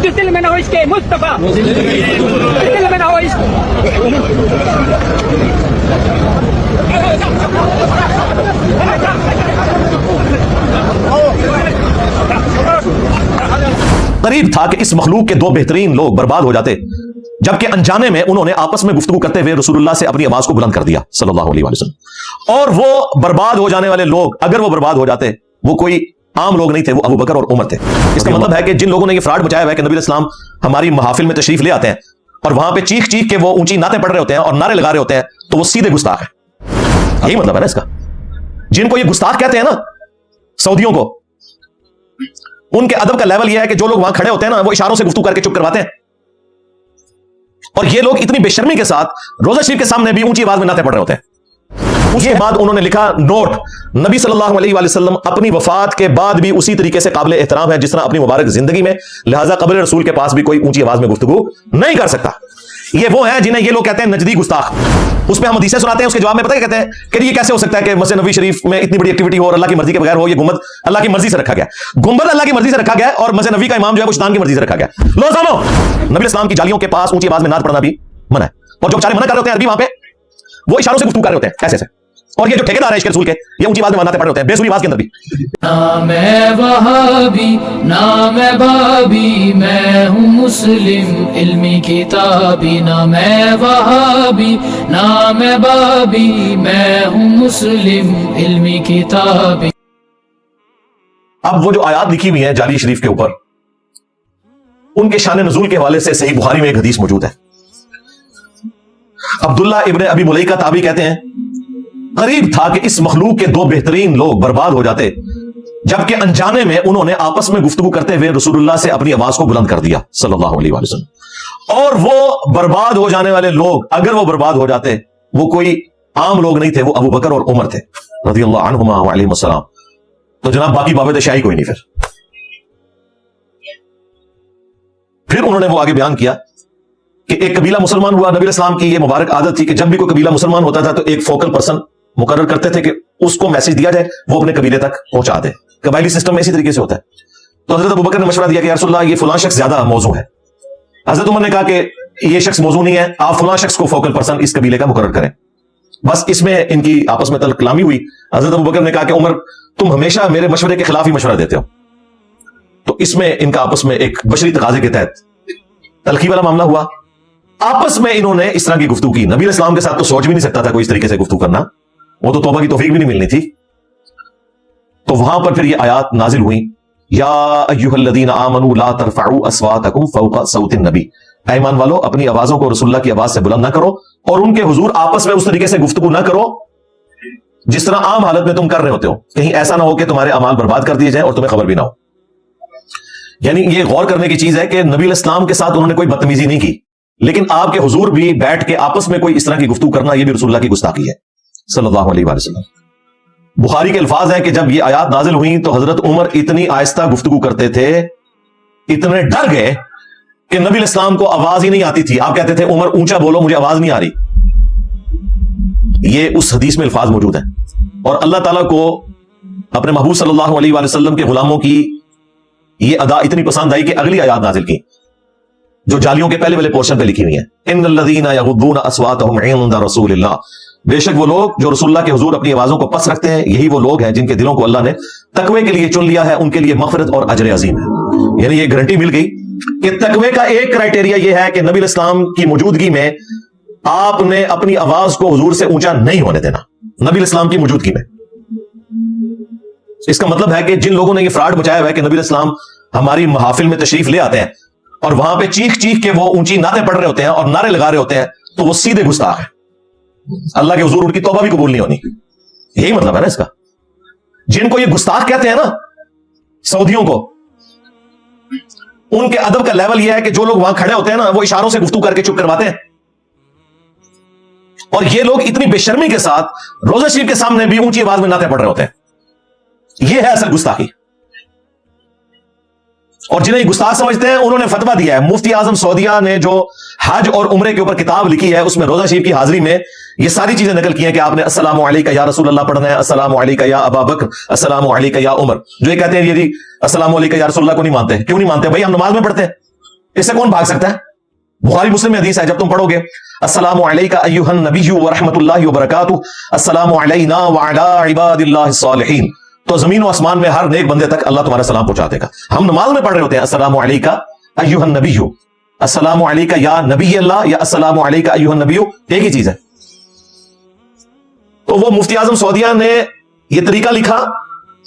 جس دل میں نہ ہو اس کے مصطفیٰ، جس دل میں نہ ہو اس قریب تھا کہ اس مخلوق کے دو بہترین لوگ برباد ہو جاتے، جبکہ انجانے میں انہوں نے آپس میں گفتگو کرتے ہوئے رسول اللہ سے اپنی آواز کو بلند کر دیا صلی اللہ علیہ وسلم۔ اور وہ برباد ہو جانے والے لوگ اگر وہ برباد ہو جاتے، وہ کوئی عام لوگ نہیں تھے، وہ ابو بکر اور عمر تھے۔ اس کا مطلب ہے کہ جن لوگوں نے یہ فراڈ مچایا ہوا ہے کہ نبی علیہ السلام ہماری محافل میں تشریف لے آتے ہیں اور وہاں پہ چیخ چیخ کے وہ اونچی نعتیں پڑھ رہے ہوتے ہیں اور نعرے لگا رہے ہوتے ہیں، تو وہ سیدھے گستاخ ہیں۔ یہی مطلب ہے نا اس کا۔ جن کو یہ گستاخ کہتے ہیں نا، سعودیوں کو، ان کے ادب کا لیول یہ ہے کہ جو لوگ وہاں کھڑے ہوتے ہیں نا، وہ اشاروں سے گفتگو کر کے چپ کرواتے ہیں، اور یہ لوگ اتنی بے شرمی کے ساتھ روزہ شریف کے سامنے بھی اونچی آواز میں نعتیں پڑھ رہے ہوتے ہیں۔ اس کے بعد انہوں نے لکھا نوٹ، نبی صلی اللہ علیہ وآلہ وسلم اپنی وفات کے بعد بھی اسی طریقے سے قابل احترام ہے جس طرح اپنی مبارک زندگی میں، لہذا قبر رسول کے پاس بھی کوئی اونچی آواز میں گفتگو نہیں کر سکتا۔ یہ وہ ہیں جنہیں یہ لوگ کہتے ہیں نجدی گستاخ۔ اس پہ ہم حدیثیں سناتے ہیں، اس کے جواب میں پتہ کیا کہتے ہیں کہ یہ کیسے ہو سکتا ہے کہ مسجد نبوی شریف میں اتنی بڑی ایکٹیویٹی ہو اور اللہ کی مرضی کے بغیر ہو؟ یہ گنبد اللہ کی مرضی سے رکھا گیا، گنبد اللہ کی مرضی سے رکھا گیا، اور مسجد نبوی کا امام جو ہے وہ شیطان کی مرضی سے رکھا گیا۔ لو سامو، نبی اسلام کی جالیوں کے پاس اونچی آواز میں نعت پڑھنا بھی منع ہے، اور جو بیچارے منع کر رہے ہوتے ہیں عربی وہاں پہ، وہ اشاروں سے گفتگو کر رہے ہوتے ہیں ایسے سے، اور یہ جو ٹھیکیدار ہے عشق رسول کے، یہ اونچی آواز میں نعتیں پڑھ رہے ہوتے ہیں بے سری آواز کے اندر بھی۔ نہ میں وہابی نہ میں بابی، میں ہوں مسلم علمی کتابی، نہ میں وہابی نہ میں بابی، میں ہوں مسلم علمی کتابی۔ اب وہ جو آیات لکھی ہوئی ہیں جعلی شریف کے اوپر، ان کے شان نزول کے حوالے سے صحیح بخاری میں ایک حدیث موجود ہے۔ عبداللہ ابن ابی ملیکہ تابعی کہتے ہیں، قریب تھا کہ اس مخلوق کے دو بہترین لوگ برباد ہو جاتے، جبکہ انجانے میں انہوں نے آپس میں گفتگو کرتے ہوئے رسول اللہ سے اپنی آواز کو بلند کر دیا صلی اللہ علیہ وآلہ وسلم۔ اور وہ برباد ہو جانے والے لوگ اگر وہ برباد ہو جاتے، وہ کوئی عام لوگ نہیں تھے، وہ ابو بکر اور عمر تھے رضی اللہ عنہما وعلیہم السلام۔ تو جناب باقی بابے شاہی کوئی نہیں۔ پھر انہوں نے وہ آگے بیان کیا کہ ایک قبیلہ مسلمان ہوا، نبی اسلام کی یہ مبارک عادت تھی کہ جب بھی کوئی قبیلہ مسلمان ہوتا تھا تو ایک فوکل پرسن مقرر کرتے تھے کہ اس کو میسج دیا جائے، وہ اپنے قبیلے تک پہنچا دے۔ قبائلی سسٹم میں اسی طریقے سے ہوتا ہے۔ تو حضرت ابوبکر نے مشورہ دیا کہ یا رسول اللہ یہ فلاں شخص زیادہ موزوں ہے۔ حضرت عمر نے کہا کہ یہ شخص موزوں نہیں ہے، آپ فلاں شخص کو فوکل پرسن اس قبیلے کا مقرر کریں۔ بس اس میں ان کی آپس میں تلخ کلامی ہوئی۔ حضرت ابوبکر نے کہا کہ عمر تم ہمیشہ میرے مشورے کے خلاف ہی مشورہ دیتے ہو۔ تو اس میں ان کا آپس میں ایک بشری تقاضے کے تحت تلخی والا معاملہ ہوا۔ آپس میں انہوں نے اس طرح کی گفتگو کی۔ نبی علیہ السلام کے ساتھ تو سوچ بھی نہیں سکتا تھا کوئی اس طریقے سے گفتگو کرنا، وہ تو توبہ کی توفیق بھی نہیں ملنی تھی۔ تو وہاں پر پھر یہ آیات نازل ہوئی، یا ایھا الذین آمنوا لا ترفعوا اصواتکم فوق صوت النبی، اے ایمان والو اپنی آوازوں کو رسول اللہ کی آواز سے بلند نہ کرو، اور ان کے حضور آپس میں اس طریقے سے گفتگو نہ کرو جس طرح عام حالت میں تم کر رہے ہوتے ہو، کہیں ایسا نہ ہو کہ تمہارے اعمال برباد کر دیے جائیں اور تمہیں خبر بھی نہ ہو۔ یعنی یہ غور کرنے کی چیز ہے کہ نبی علیہ السلام کے ساتھ انہوں نے کوئی بدتمیزی نہیں کی، لیکن آپ کے حضور بھی بیٹھ کے آپس میں کوئی اس طرح کی گفتگو کرنا، یہ بھی رسول اللہ کی گستاخی ہے صلی اللہ علیہ وآلہ وسلم۔ بخاری کے الفاظ ہیں کہ جب یہ آیات نازل ہوئیں تو حضرت عمر اتنی آہستہ گفتگو کرتے تھے، اتنے ڈر گئے کہ نبی علیہ السلام کو آواز ہی نہیں آتی تھی۔ آپ کہتے تھے عمر اونچا بولو، مجھے آواز نہیں آ رہی۔ یہ اس حدیث میں الفاظ موجود ہیں، اور اللہ تعالیٰ کو اپنے محبوب صلی اللہ علیہ وآلہ وسلم کے غلاموں کی یہ ادا اتنی پسند آئی کہ اگلی آیات نازل کی جو جالیوں کے پہلے والے پورشن پہ لکھی ہوئی ہیں، ان الذین یغضون اصواتهم عند رسول اللہ، بے شک وہ لوگ جو رسول اللہ کے حضور اپنی آوازوں کو پس رکھتے ہیں، یہی وہ لوگ ہیں جن کے دلوں کو اللہ نے تقوی کے لیے چن لیا ہے، ان کے لیے مغفرت اور اجر عظیم ہے۔ یعنی یہ گارنٹی مل گئی کہ تقوی کا ایک کرائٹیریا یہ ہے کہ نبی علیہ السلام کی موجودگی میں آپ نے اپنی آواز کو حضور سے اونچا نہیں ہونے دینا، نبی علیہ السلام کی موجودگی میں۔ اس کا مطلب ہے کہ جن لوگوں نے یہ فراڈ مچایا ہوا ہے کہ نبی علیہ السلام ہماری محافل میں تشریف لے آتے ہیں اور وہاں پہ چیخ چیخ کے وہ اونچی نعتیں پڑھ رہے ہوتے ہیں اور نعرے لگا رہے ہوتے ہیں، تو وہ سیدھے گستاخ ہیں۔ اللہ کے حضور ان کی توبہ بھی قبول نہیں ہونی۔ یہی مطلب ہے نا اس کا۔ جن کو یہ گستاخ کہتے ہیں نا، سعودیوں کو، ان کے ادب کا لیول یہ ہے کہ جو لوگ وہاں کھڑے ہوتے ہیں نا، وہ اشاروں سے گفتگو کر کے چپ کرواتے ہیں، اور یہ لوگ اتنی بے شرمی کے ساتھ روزہ شریف کے سامنے بھی اونچی آواز میں نعتیں پڑھ رہے ہوتے ہیں۔ یہ ہے اصل گستاخی۔ اور जिन्हें गुस्ताख समझते हैं उन्होंने फतवा दिया है। मुफ्ती आजम सऊदिया ने जो हज और उम्रे के ऊपर किताब लिखी है उसमें रोजा शरीफ की हाजिरी में ये सारी चीजें नकल की हैं कि आपने अस्सलामु अलैका या रसूल अल्लाह पढ़ना है, अस्सलामु अलैका या अबा बकर, अस्सलामु अलैका या उमर। जो ये कहते हैं ये जी अस्सलामु अलैका या रसूल अल्लाह को नहीं मानते। क्यों नहीं मानते भाई? हम नमाज में पढ़ते हैं, इससे कौन भाग सकता है? बुखारी मुस्लिम में हदीस है, जब तुम पढ़ोगे अस्सलामु अलैका अय्युहन नबिय्यु व रहमतुल्लाहि व बरकातुहू, अस्सलामु अलैना व अला इबादिल्लाहिस सालिहीन, तो जमीन और आसमान में हर नेक बंदे तक अल्लाह तुम्हारा सलाम पहुंचा देगा। हम नमाज में पढ़ रहे होते हैं अस्सलामु अलैका अय्युहन नबिय्यु, अस्सलामु अलैका या नबी अल्लाह या अस्सलामु अलैका अय्युहन नबिय्यु, एक ही चीज है। तो वो मुफ्ती आजम सऊदिया ने ये तरीका लिखा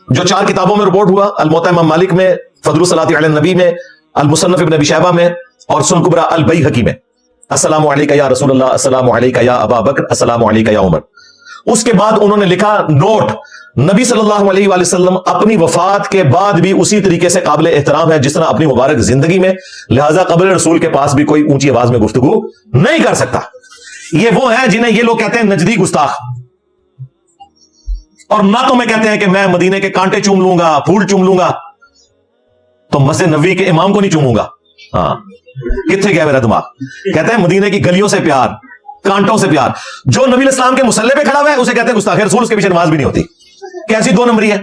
जो 4 किताबों में रिपोर्ट हुआ, अल मुवत्ता इमाम मालिक में, फदलुस सलाती अला नबी में, अल मुसन्नफ इब्न अबी शैबा में और सुनन कुबरा अल बैहकी में। अस्सलामु अलैका या रसूल अल्लाह, अस्सलामु अलैका या अबा बकर, अस्सलामु अलैका या उमर। उसके बाद उन्होंने लिखा नोट, नबी सल्लल्लाहु अलैहि वसल्लम अपनी वफात के बाद भी उसी तरीके से काबिल एहतराम है जिस तरह अपनी मुबारक जिंदगी में, लिहाजा कब्र रसूल के पास भी कोई ऊंची आवाज में गुफ्तगू नहीं कर सकता। ये वो है जिन्हें ये लोग कहते हैं नजदी गुस्ताख। और ना तो मैं कहते हैं कि मैं मदीने के कांटे चूम लूंगा, फूल चूम लूंगा, तो मस्जिद नबवी के इमाम को नहीं चूमूंगा। हाँ, कितने गया मेरा दिमाग? कहते हैं मदीने की गलियों से प्यार, कांटों से प्यार। जो नबी इस्लाम के मुसल्ले पे खड़ा हुआ है उसे कहते हैं गुस्ताख रसूल, उसके पीछे नमाज भी नहीं होती। कैसी 2 नंबरी है?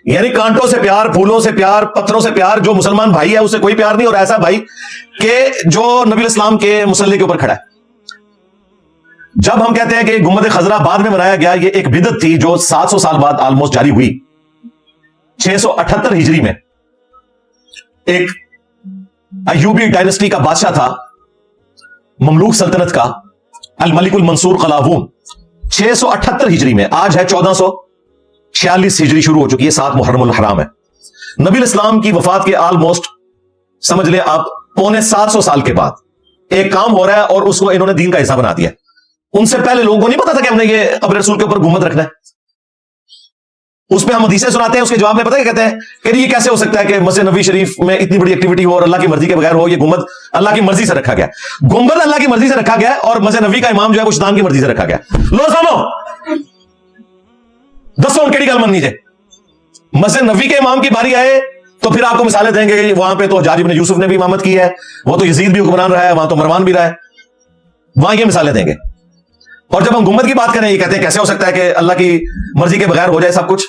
यानी कांटों से प्यार, फूलों से प्यार, पत्थरों से प्यार। जो मुसलमान भाई है उससे कोई प्यार नहीं, और ऐसा भाई कि जो नबी इस्लाम के मुसल्ले के ऊपर खड़ा है। जब हम कहते हैं कि गुम्बद खजरा बाद में बनाया गया, ये एक बिदत थी जो 700 साल बाद ऑलमोस्ट जारी हुई। 678 हिजरी में एक अयूबी डायनेस्टी का बादशाह था, ममलूक सल्तनत का, अल मलिकुल मंसूर कलावून। 678 हिजरी में, आज है 1446 हिजरी शुरू हो चुकी है, 7 मुहर्रमुल हराम है। नबी इस्लाम की वफात के ऑलमोस्ट समझ ले आप 725 साल के बाद एक काम हो रहा है और उसको इन्होंने दीन का हिस्सा बना दिया। उनसे पहले लोगों को नहीं पता था कि हमने ये कब्र रसूल के ऊपर गुम्बद रखना है। उस पे हम हदीसें सुनाते हैं, उसके जवाब में पता है कहते हैं कि ये कैसे हो सकता है कि मस्जिद नबी शरीफ में इतनी बड़ी एक्टिविटी हो और अल्लाह की मर्जी के बगैर हो। ये गुम्बद अल्लाह की मर्जी से रखा गया, गुम्बद अल्लाह की मर्जी से रखा गया, और मस्जिद नबी का इमाम जो है वो शैतान की मर्जी से रखा गया। लो सुनो, दसों केड़ी गल मननी जे। मस्जिद नबी के इमाम की बारी आए तो फिर आपको मिसालें देंगे कि वहां पे तो हज्जाज इब्न यूसुफ ने भी इमामत की है, वो तो यजीद भी हुक्मरान रहा है, वहां तो मरवान भी रहा है, वहां ये मिसालें देंगे। और जब हम गुम्बद की बात करें, ये कहते हैं कैसे हो सकता है कि अल्लाह की मर्जी के बगैर हो जाए सब कुछ।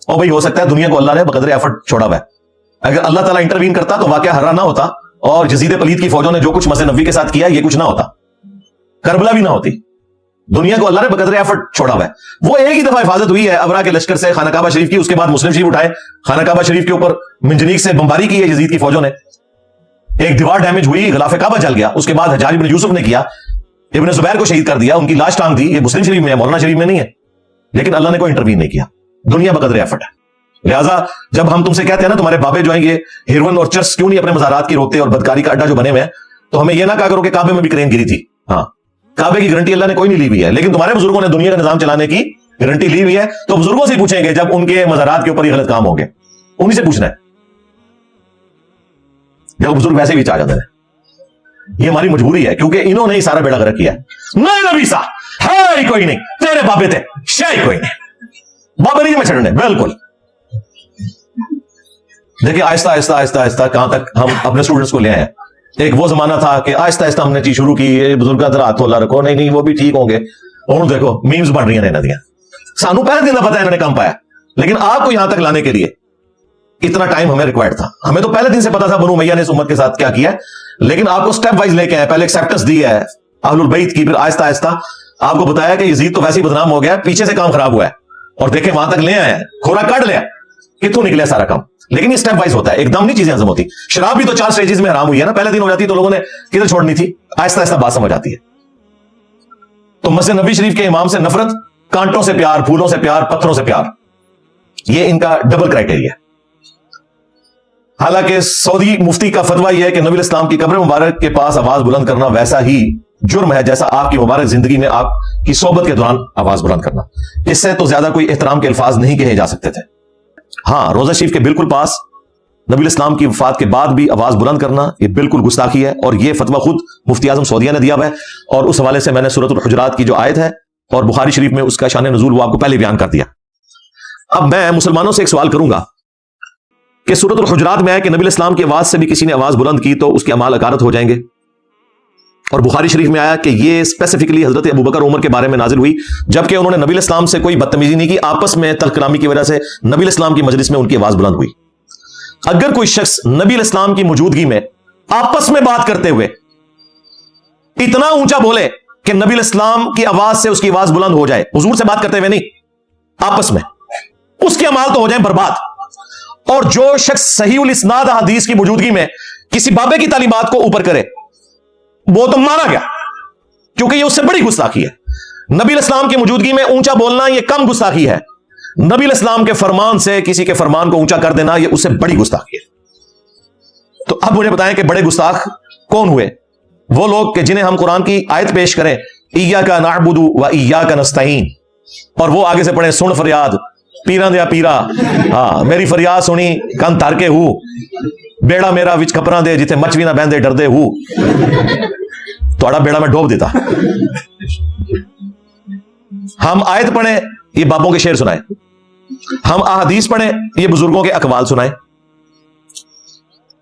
और भाई हो सकता है, दुनिया को अल्लाह ने बकदर एफर्ट छोड़ा हुआ है। अगर अल्लाह ताला इंटरवीन करता तो वाकया हर्रा ना होता, और यजीद पलीद की फौजों ने जो कुछ मस्जिद नबी के साथ किया ये कुछ ना होता, करबला भी ना होती। दुनिया को अल्लाह ने बकदर एफर्ट छोड़ा हुआ है। वो एक ही दफा हिफाजत हुई है अबरा के लश्कर से खाना काबा शरीफ की, उसके बाद मुस्लिम शरीफ उठाए, खाना काबा शरीफ के ऊपर मिंजनीक से बमबारी की है यजीद की फौजों ने। एक दीवार डैमेज हुई, गिलाफ काबा जल गया। उसके बाद हज्जाज इब्न यूसुफ ने किया, इब्न जुबैर को शहीद कर दिया, उनकी लाश टांग दी। ये मुस्लिम शरीफ में है, मौलाना शरीफ में नहीं है। लेकिन अल्लाह ने कोई इंटरवीन नहीं किया। दुनिया बकदर एफर्ट है। लिहाजा जब हम तुमसे कहते हैं ना तुम्हारे बाबे जो हैं ये हिरवन और चर्च क्यों नहीं अपने मज़ारात की रोकते और बदकारी का अड्डा जो बने हुए हैं, तो हमें यह ना कहा करो कि काबे में भी क्रेन गिरी थी। हाँ, काबे की गारंटी अल्लाह ने कोई नहीं ली हुई है, लेकिन तुम्हारे बुजुर्गों ने दुनिया का निजाम चलाने की गारंटी ली हुई है। तो बुजुर्गों से पूछेंगे जब उनके मज़ारात के ऊपर ये गलत काम होंगे, उन्हीं से पूछना है। जब बुजुर्ग वैसे भी चाह जाते हैं, ये हमारी मजबूरी है क्योंकि इन्होंने ही सारा बेड़ा गर्क किया है। नहीं नबी सा है ही कोई नहीं, तेरे बाबे थे शायद कोई नहीं, बाबे नहीं मैं छड़ने बिल्कुल। देखिए आहिस्ता आहिस्ता आहिस्ता आहिस्ता कहां तक हम अपने स्टूडेंट्स को ले आए हैं। एक वो जमाना था कि आहिस्ता आहिस्ता हमने चीज शुरू की, बुजुर्ग तरह हाथ होला रखो, नहीं नहीं वो भी ठीक होंगे। और देखो मीम्स बन रही हैं नदियां, सानू पहले दिन पता है इन्होंने कम पाया, लेकिन आपको यहां तक लाने के लिए इतना टाइम हमें रिक्वायर्ड था। हमें तो पहले दिन से पता था बनु उमैया ने इस उम्मत के साथ क्या किया, लेकिन आपको स्टेप वाइज लेके आए। पहले एक्सेप्टेंस दी है अहलुल बैत की, फिर आहिस्ता आहिस्ता आपको बताया कि यजीद तो वैसे ही बदनाम हो गया, पीछे से काम खराब हुआ है, और देखे वहां तक ले आए, खोरा काट लिया, कितों निकले सारा काम। लेकिन ये स्टेप वाइज होता है, एकदम नहीं चीजें हजम होती। शराब भी तो 4 स्टेजेस में हराम हुई है ना, पहले दिन हो जाती तो लोगों ने किधर छोड़नी थी, आहिस्ता आहिस्ता बात समझ आती है। तो मस्जिद नबी शरीफ के इमाम से नफरत, कांटों से प्यार, फूलों से प्यार, पत्थरों से प्यार, ये इनका डबल क्राइटेरिया। हालांकि सऊदी मुफ्ती का फतवा यह है कि नबी इस्लाम की कब्र मुबारक के पास आवाज बुलंद करना वैसा ही जुर्म है जैसा आपकी मुबारक जिंदगी में आपकी सोबत के दौरान आवाज बुलंद करना। इससे तो ज्यादा कोई एहतराम के अल्फाज नहीं कहे जा सकते थे। हाँ, रोजा शरीफ के बिल्कुल पास नबी इस्लाम की वफात के बाद भी आवाज बुलंद करना ये बिल्कुल गुस्ताखी है, और ये फतवा खुद मुफ्ती आजम सऊदिया ने दिया है। और उस हवाले से मैंने सूरतुल हुजरात की जो आयत है और बुखारी शरीफ में उसका शान नुज़ूल वो आपको पहले बयान कर दिया। अब मैं मुसलमानों से एक सवाल करूंगा کہ سورۃ الحجرات میں ہے کہ نبی الاسلام کی آواز سے بھی کسی نے آواز بلند کی تو اس کے اعمال اکارت ہو جائیں گے. اور بخاری شریف میں آیا کہ یہ اسپیسیفکلی حضرت ابوبکر عمر کے بارے میں نازل ہوئی جبکہ انہوں نے نبی الاسلام سے کوئی بدتمیزی نہیں کی, آپس میں تلخ کلامی کی وجہ سے نبی الاسلام کی مجلس میں ان کی آواز بلند ہوئی. اگر کوئی شخص نبی الاسلام کی موجودگی میں آپس میں بات کرتے ہوئے اتنا اونچا بولے کہ نبی الاسلام کی آواز سے اس کی آواز بلند ہو جائے, حضور سے بات کرتے ہوئے نہیں, آپس میں, اس کے اعمال تو ہو جائیں برباد. اور جو شخص صحیح الاسناد حدیث کی موجودگی میں کسی بابے کی تعلیمات کو اوپر کرے وہ تو مارا گیا, کیونکہ یہ اس سے بڑی گستاخی ہے. نبی الاسلام کی موجودگی میں اونچا بولنا یہ کم گستاخی ہے, نبی الاسلام کے فرمان سے کسی کے فرمان کو اونچا کر دینا یہ اس سے بڑی گستاخی ہے. تو اب مجھے بتائیں کہ بڑے گستاخ کون ہوئے؟ وہ لوگ کہ جنہیں ہم قرآن کی آیت پیش کریں ایاک نعبد و ایاک نستعین اور وہ آگے سے پڑھیں سن فریاد پیران دیا پیرا, ہاں میری فریاد سنی کن تار کے ہوں, بیڑا میرا وچ کپڑا دے جتھے مچ بھی نہ بہندے ڈردے ہوں, تھوڑا بیڑا میں ڈوب دیتا. ہم آیت پڑھیں یہ بابوں کے شعر سنائیں, ہم احادیث پڑھیں یہ بزرگوں کے اقوال سنائیں.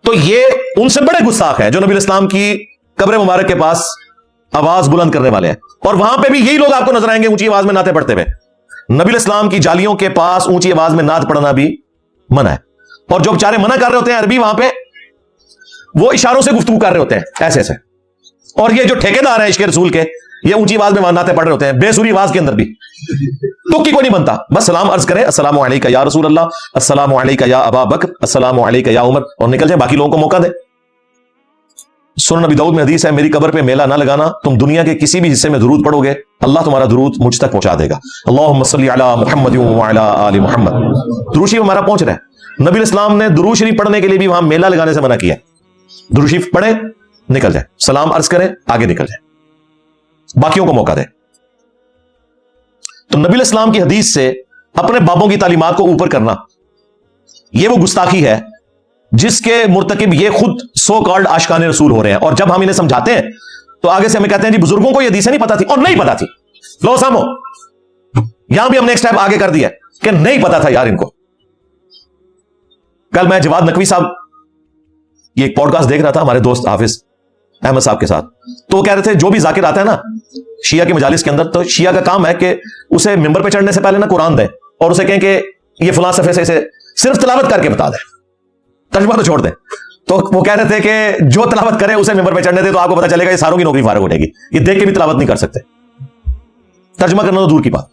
تو یہ ان سے بڑے گستاخ ہیں جو نبی الاسلام کی قبر مبارک کے پاس آواز بلند کرنے والے ہیں. اور وہاں پہ بھی یہی لوگ آپ کو نظر آئیں گے اونچی آواز میں نعتیں پڑھتے ہوئے. نبی الاسلام کی جالیوں کے پاس اونچی آواز میں نعت پڑھنا بھی منع ہے. اور جو بیچارے منع کر رہے ہوتے ہیں عربی وہاں پہ وہ اشاروں سے گفتگو کر رہے ہوتے ہیں ایسے ایسے. اور یہ جو ٹھیکیدار ہیں عشق رسول کے یہ اونچی آواز میں نعتیں پڑھ رہے ہوتے ہیں بے سری آواز کے اندر بھی, تو کی کوئی نہیں بنتا, بس سلام عرض کریں السلام علیکہ یا رسول اللہ, السلام علیکہ یا ابا بکر, السلام علیکہ یا عمر, اور نکل جائیں, باقی لوگوں کو موقع دیں. سنن نبی داؤد میں حدیث ہے میری قبر پہ میلہ نہ لگانا, تم دنیا کے کسی بھی حصے میں درود پڑھو گے اللہ تمہارا درود مجھ تک پہنچا دے گا. اللہم صلی علی محمد وعلی آل محمد. درود شریف ہمارا پہنچ رہا ہے. نبی الاسلام نے درود شریف پڑھنے کے لیے بھی وہاں میلہ لگانے سے منع کیا ہے. درود شریف پڑھیں نکل جائیں, سلام عرض کریں آگے نکل جائیں, باقیوں کو موقع دیں. تو نبی الاسلام کی حدیث سے اپنے بابوں کی تعلیمات کو اوپر کرنا یہ وہ گستاخی ہے جس کے مرتکب یہ خود سو کالڈ عاشقان رسول ہو رہے ہیں. اور جب ہم انہیں سمجھاتے ہیں تو آگے سے ہمیں کہتے ہیں جی بزرگوں کو یہ حدیثیں نہیں پتا تھی, اور نہیں پتا تھی. لو سامو یہاں بھی ہم نے ایک سٹیپ آگے کر دیا کہ نہیں پتا تھا یار ان کو. کل میں جواد نقوی صاحب یہ ایک پوڈ کاسٹ دیکھ رہا تھا ہمارے دوست حافظ احمد صاحب کے ساتھ, تو وہ کہہ رہے تھے جو بھی ذاکر آتا ہے نا شیعہ کے مجالس کے اندر تو شیعہ کا کام ہے کہ اسے ممبر پہ چڑھنے سے پہلے نا قرآن دیں اور اسے کہیں کہ یہ فلاں صفحے سے اسے صرف تلاوت کر کے بتا دیں, ترجمہ تو چھوڑ دیں. تو وہ کہہ رہے تھے کہ جو تلاوت کرے اسے ممبر پہ چڑھنے دے تو آپ کو پتا چلے گا یہ ساروں کی نوکری فارغ ہو جائے گی, یہ دیکھ کے بھی تلاوت نہیں کر سکتے, ترجمہ کرنا تو دور کی بات.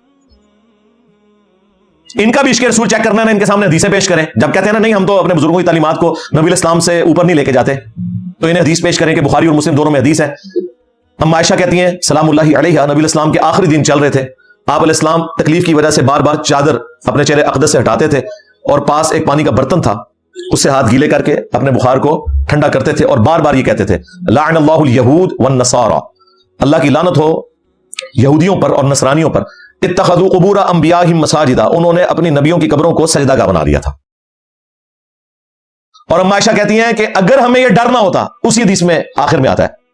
ان کا بھی عشق رسول چیک کرنا ہے, ان کے سامنے حدیثیں پیش کریں. جب کہتے ہیں نا نہیں ہم تو اپنے بزرگوں کی تعلیمات کو نبی الاسلام سے اوپر نہیں لے کے جاتے, تو انہیں حدیث پیش کریں کہ بخاری اور مسلم دونوں میں حدیث ہے. ہم عائشہ کہتی ہیں سلام اللہ علیہا نبی الاسلام کے آخری دن چل رہے تھے, آپ علیہ السلام تکلیف کی وجہ سے بار بار چادر اپنے چہرے اقدس سے ہٹاتے تھے اور پاس ایک پانی کا برتن تھا اس سے ہاتھ گیلے کر کے اپنے بخار کو ٹھنڈا کرتے تھے اور بار بار یہ کہتے تھے لعن اللہ الیہود والنصارى, اللہ کی لعنت ہو یہودیوں پر اور نصرانیوں پر, اتخذوا قبور انبیاءہم مساجدا, انہوں نے اپنی نبیوں کی قبروں کو سجدہ گاہ بنا لیا تھا. اور ہم عائشہ کہتی ہیں کہ اگر ہمیں یہ ڈر نہ ہوتا, اسی حدیث میں آخر میں آتا ہے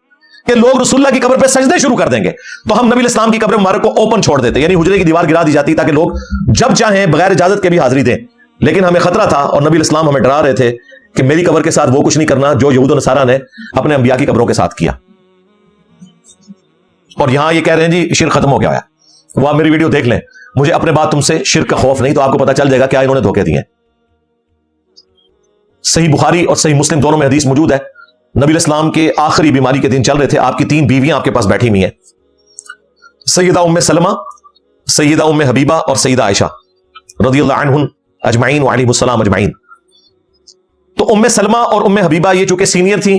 کہ لوگ رسول اللہ کی قبر پہ سجدے شروع کر دیں گے, تو ہم نبی الاسلام کی قبر مبارک کو اوپن چھوڑ دیتے, یعنی حجرے کی دیوار گرا دی جاتی تاکہ لوگ جب چاہیں بغیر اجازت کے بھی حاضری دیں. لیکن ہمیں خطرہ تھا اور نبی الاسلام ہمیں ڈرا رہے تھے کہ میری قبر کے ساتھ وہ کچھ نہیں کرنا جو یہود و نصارہ نے اپنے انبیاء کی قبروں کے ساتھ کیا. اور یہاں یہ کہہ رہے ہیں جی شرک ختم ہو گیا ہے. وہ آپ میری ویڈیو دیکھ لیں, مجھے اپنے بات تم سے شرک کا خوف نہیں, تو آپ کو پتا چل جائے گا کیا انہوں نے دھوکے دیے. صحیح بخاری اور صحیح مسلم دونوں میں حدیث موجود ہے. نبی الاسلام کے آخری بیماری کے دن چل رہے تھے, آپ کی 3 بیویاں آپ کے پاس بیٹھی ہوئی ہیں, سیدہ ام سلمہ, سیدہ ام حبیبہ اور سیدہ عائشہ رضی اللہ عنہن اجمعین وعلیہم السلام اجمعین. تو ام سلمہ اور ام حبیبہ یہ چونکہ سینئر تھیں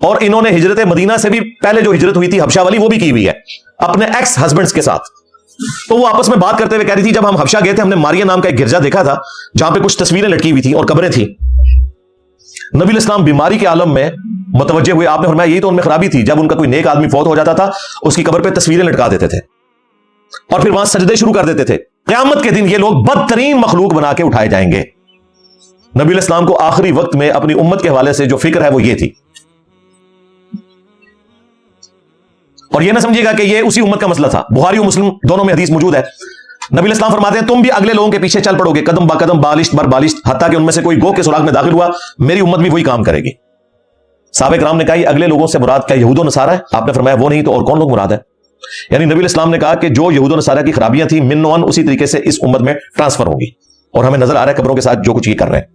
اور انہوں نے ہجرت مدینہ سے بھی پہلے جو ہجرت ہوئی تھی حبشہ والی وہ بھی کی ہوئی ہے اپنے ایکس ہسبینڈز کے ساتھ. تو وہ آپس میں بات کرتے ہوئے کہہ رہی تھی جب ہم حبشہ گئے تھے ہم نے ماریا نام کا ایک گرجا دیکھا تھا جہاں پہ کچھ تصویریں لٹکی ہوئی تھیں اور قبریں تھیں. نبی الاسلام بیماری کے عالم میں متوجہ ہوئے, آپ نے فرمایا یہی تو ان میں خرابی تھی, جب ان کا کوئی نیک آدمی فوت ہو جاتا تھا اس کی قبر پہ تصویریں لٹکا دیتے تھے اور پھر وہاں سجدے شروع کر دیتے تھے. قیامت کے دن یہ لوگ بدترین مخلوق بنا کے اٹھائے جائیں گے. نبی الاسلام کو آخری وقت میں اپنی امت کے حوالے سے جو فکر ہے وہ یہ تھی, اور یہ نہ سمجھے گا کہ یہ اسی امت کا مسئلہ تھا. بخاری و مسلم دونوں میں حدیث موجود ہے, नबी इस्लाम फरमाते हैं तुम भी अगले लोगों के पीछे चल पड़ोगे, कदम बा कदम, बालिश बर बालिश, हत्ता कि उनमें से कोई गो के सुराग में दाखिल हुआ, मेरी उम्मत भी वही काम करेगी। साहबे कराम ने कहा ये अगले लोगों से मुराद क्या यहूद व नसारा है? आपने फरमाया वो नहीं तो और कौन लोग मुराद है? यानी नबी इस्लाम ने कहा कि जो यहूद व नसारा की खराबियां थी मिन्नोन उसी तरीके से इस उम्मत में ट्रांसफर होंगी, और हमें नजर आ रहा है कब्रों के साथ जो कुछ ये कर रहे हैं।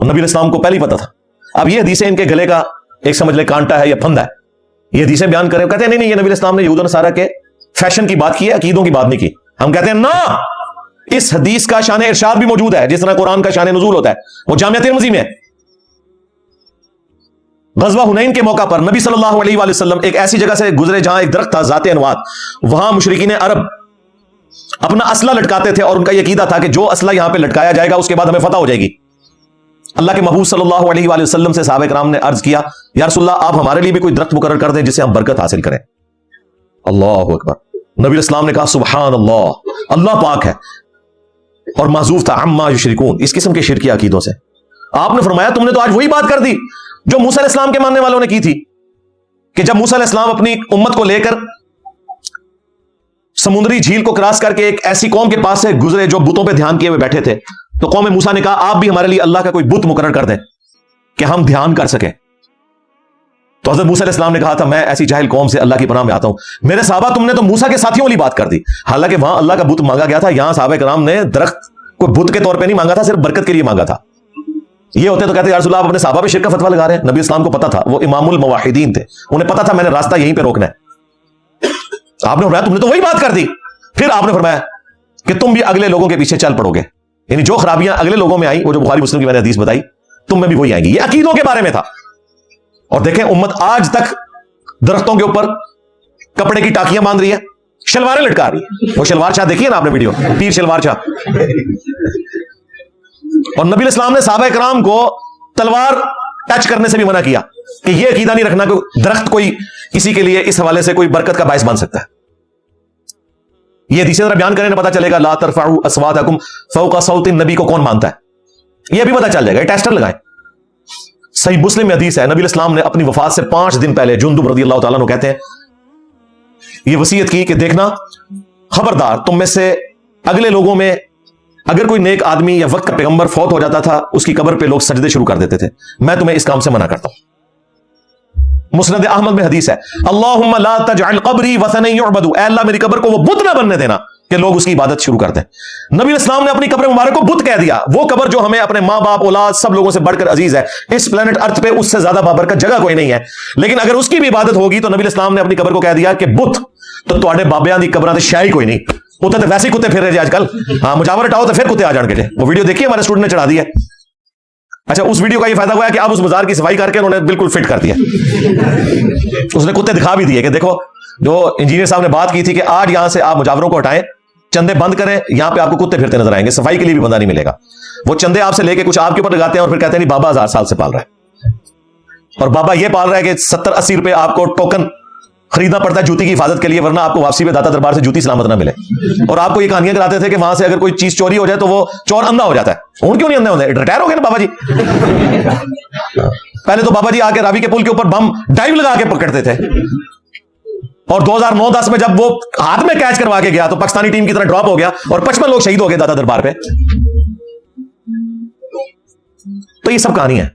नबी इस्लाम को पहले ही पता था। अब ये हदीसें इनके गले का एक समझ ले कांटा है या फंदा है, ये हदीसें बयान करें, कहते हैं नहीं नहीं ये नबी इस्लाम ने यहूद व नसारा के फैशन की बात की है, अकीदों की बात नहीं की। हम कहते हैं ना, इस हदीस का शान इरशाद भी मौजूद है, जिस तरह कुरान का शान नुज़ूल होता है, वो जामिया तिरमिज़ी में है। गज़वा हुनैन के मौका पर नबी सल्लल्लाहु अलैहि वसल्लम एक ऐसी जगह से गुजरे जहां एक दरख्त था ज़ाते अनवात, वहां मुशरिकीन अरब अपना असला लटकाते थे और उनका यह अकीदा था कि जो असला यहां पे लटकाया जाएगा उसके बाद हमें फतह हो जाएगी। अल्लाह के महबूब सल्लल्लाहु अलैहि वसल्लम से सहाबा किराम ने अर्ज किया, या रसूलल्लाह आप हमारे लिए भी कोई दरख्त मुकर्रर कर दें जिससे हम बरकत हासिल करें। अल्लाहु अकबर। नबी इस्लाम ने कहा सुभान अल्लाह, अल्लाह पाक है, और माजूफ था अम्मा युशरिकून, इस किस्म के शिरकी अकीदों से। आपने फरमाया तुमने तो आज वही बात कर दी जो मूसा अलैहिस्सलाम के मानने वालों ने की थी, कि जब मूसा अलैहिस्सलाम अपनी उम्मत को लेकर समुद्री झील को क्रॉस करके एक ऐसी कौम के पास से गुजरे जो बुतों पे ध्यान किए हुए बैठे थे, तो कौम मूसा ने कहा आप भी हमारे लिए अल्लाह का कोई बुत मुकर्रर कर दें कि हम ध्यान कर सके। तो हज़रत मूसा अलैहिस्सलाम ने कहा था मैं ऐसी जाहिल कौम से अल्लाह की पनाह में आता हूं। मेरे साहबा तुमने तो मूसा के साथियों वाली बात कर दी, हालांकि वहां अल्लाह का बुत मांगा गया था, यहां साहबा कराम ने दरख्त कोई बुत के तौर पे नहीं मांगा था, सिर्फ बरकत के लिए मांगा था। ये होते तो कहते या रसूल अल्लाह आप अपने साहबा पे शिरक का फतवा लगा रहे हैं। नबी इस्लाम को पता था, वो इमामुल मुवाहिदीन थे, उन्हें पता था मैंने रास्ता यहीं पे रोकना है। आपने फरमाया तुमने तो वही बात कर दी। फिर आपने फरमाया कि तुम भी अगले लोगों के पीछे चल पड़ोगे, यानी जो खराबियां अगले लोगों में आई, वो जो बुखारी मुस्लिम की मैंने हदीस बताई, तुम में भी वही आएंगी। ये अकीदों के बारे में था। और देखें उम्मत आज तक दरख्तों के ऊपर कपड़े की टाकियां बांध रही है, शलवारें लटका रही है। वो शलवार शाह देखिए ना आपने वीडियो, पीर शलवार शाह। और नबी इस्लाम ने सहाबा कराम को तलवार टच करने से भी मना किया कि यह अकीदा नहीं रखना कि दरख्त कोई किसी के लिए इस हवाले से कोई बरकत का बायस बन सकता है। यह हदीसें जरा बयान करें ना, पता चलेगा ला तरफाउ अस्वातकुम फौका सौतिन नबी को कौन मानता है, यह भी पता चल जाएगा। टेस्टर लगाएं। सही मुस्लिम में हदीस है, नबी इस्लाम ने अपनी वफात से 5 दिन पहले जुंदुब रज़ियल्लाहु ताला अन्हु कहते हैं, यह वसीयत की कि देखना खबरदार तुम में से अगले लोगों में अगर कोई नेक आदमी या वक्त का पैगंबर फौत हो जाता था, उसकी कब्र पे लोग सजदे शुरू कर देते थे, मैं तुम्हें इस काम से मना करता हूं। मुस्नद अहमद में हदीस है, अल्लाहुम्मा ला तजअल क़ब्री वसन युअबदु, ऐ अल्लाह मेरी कब्र को वो बुत ना बनने देना कि लोग उसकी इबादत शुरू कर दें। नबी इस्लाम ने अपनी कब्र मुबारक को बुत कह दिया। वो कब्र जो हमें अपने माँ बाप औलाद सब लोगों से बढ़कर अजीज है, इस प्लेनेट अर्थ पे उससे ज्यादा बाबरकत जगह कोई नहीं है, लेकिन अगर उसकी भी इबादत होगी तो नबी इस्लाम ने अपनी कब्र को कह दिया कि बुत तो तुहाडे बाबियां दी कब्रां ते शाही कोई नहीं, उते तो वैसे ही कुत्ते फिर रहे आजकल। हाँ मुजावर हटाओ तो फिर कुत्ते आ जाएंगे। वो वीडियो देखिए हमारे स्टूडेंट ने चढ़ा दी है। अच्छा उस वीडियो का ये फायदा हुआ है कि अब उस बाजार की सफाई करके उन्होंने बिल्कुल फिट कर दिया। उसने कुत्ते दिखा भी दिए कि देखो जो इंजीनियर साहब ने बात की थी कि आज यहां से आप मुजावरों को हटाएं, चंदे बंद करें, यहां पे आपको कुत्ते फिरते नजर आएंगे, सफाई के लिए भी बंदा नहीं मिलेगा। वो चंदे आपसे लेके कुछ आपके ऊपर लगाते हैं और फिर कहते हैं नहीं बाबा 1000 साल से पाल रहा है, और बाबा ये पाल रहा है कि 70-80 रुपए आपको टोकन खरीदना पड़ता है जूती की हिफाजत के लिए, वरना आपको वापसी में दाता दरबार से जूती सलामत ना मिले। और आपको ये कहानियां कराते थे कि वहां से अगर कोई चीज चोरी हो जाए तो वो चोर अंधा हो जाता है। उन क्यों नहीं अंधे होते, रिटायर हो गए ना बाबा जी। पहले तो बाबा जी आके रावी के पुल के ऊपर बम डाइव लगा के पकड़ते थे, और 2009-10 में जब वो हाथ में कैच करवा के गया तो पाकिस्तानी टीम की तरह ड्रॉप हो गया और 55 लोग शहीद हो गए दाता दरबार पे। तो ये सब कहानी है।